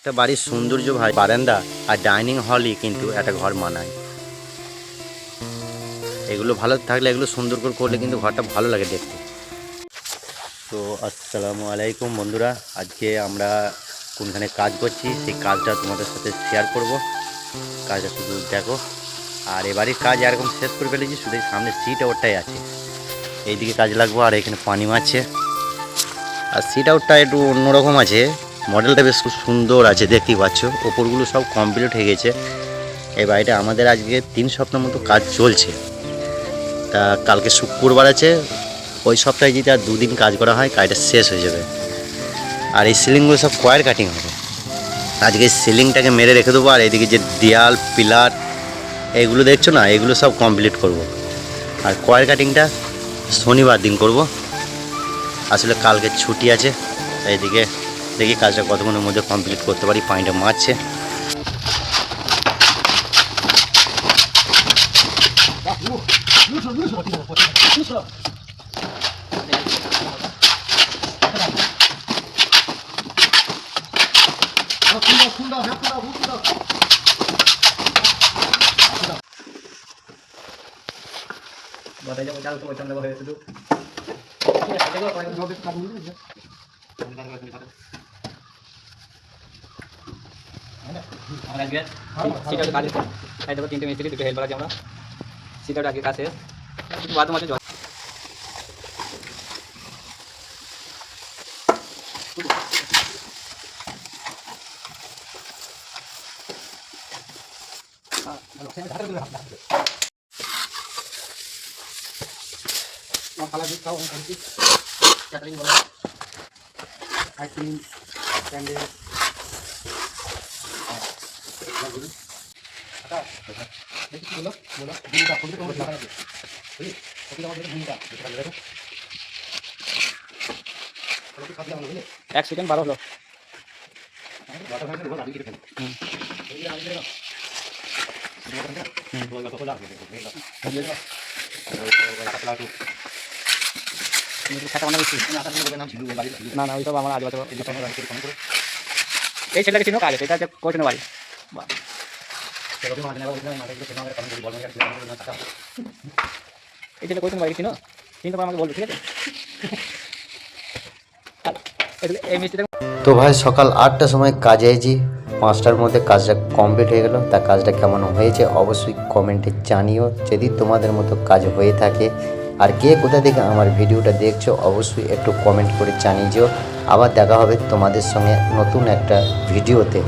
একটা বাড়ির সৌন্দর্য ভাই বারান্দা আর ডাইনিং হলই কিন্তু একটা ঘর মানায়। এগুলো ভালো থাকলে, এগুলো সুন্দর করে করলে কিন্তু ঘরটা ভালো লাগে দেখতে। তো আসসালামু আলাইকুম বন্ধুরা, আজকে আমরা কোনখানে কাজ করছি সেই কাজটা তোমাদের সাথে শেয়ার করব। কাজটা শুধু দেখো। আর এবারের কাজ এরকম শেষ করে ফেলেছি, শুধু সামনে সিট আউটটাই আছে। এইদিকে কাজ লাগবো আর এখানে পানি মারছে। আর সিট আউটটা একটু অন্যরকম আছে, মডেলটা বেশ খুব সুন্দর আছে, দেখতেই পাচ্ছ। ওপরগুলো সব কমপ্লিট হয়ে গেছে। এই বাড়িটা আমাদের আজকে 3 সপ্তাহ মতো কাজ চলছে। তা কালকে শুক্রবার আছে, ওই সপ্তাহে যদি আর 2 দিন কাজ করা হয় কাজটা শেষ হয়ে যাবে। আর এই সিলিংগুলো সব কয়ার কাটিং হবে। আজকে সিলিংটাকে মেরে রেখে দেবো। আর এদিকে যে দেয়াল পিলার এইগুলো দেখছো না, এগুলো সব কমপ্লিট করব। আর কয়ার কাটিংটা শনিবার দিন করব। আসলে কালকে ছুটি আছে। এইদিকে দেখি কাজটা কতক্ষণের মধ্যে কমপ্লিট করতে পারি। পানিটা মারছে। তিনটে মিস্ত্রি, দুটো হেল্পার আছে। আমরা সিট আগে কাছে বাথরুম আছে। অ্যাক্সিডেন্ট ভালো হলো। না না, ওই সব আমার আজ বছর এই ছেলেটাকে চিনো কাজ, এটা হচ্ছে কোচিনের বাড়ি। এই ছেলে কোচিনের বাড়ি চিনো, চিনতে পারে আমাকে বলবে, ঠিক আছে? এই মিস্ত্রিটা তো ভাই সকাল 8টার সময় কাজে এসেছি, 5টার মধ্যে কাজটা কমপ্লিট হয়ে গেল। তা কাজটা কেমন হয়েছে অবশ্যই কমেন্টে জানিও, যদি তোমাদের মতো কাজ হয়ে থাকে। আর কে কোথা থেকে আমার ভিডিওটা দেখছো অবশ্যই একটু কমেন্ট করে জানিয়ে যেও। আবার দেখা হবে তোমাদের সঙ্গে নতুন একটা ভিডিওতে।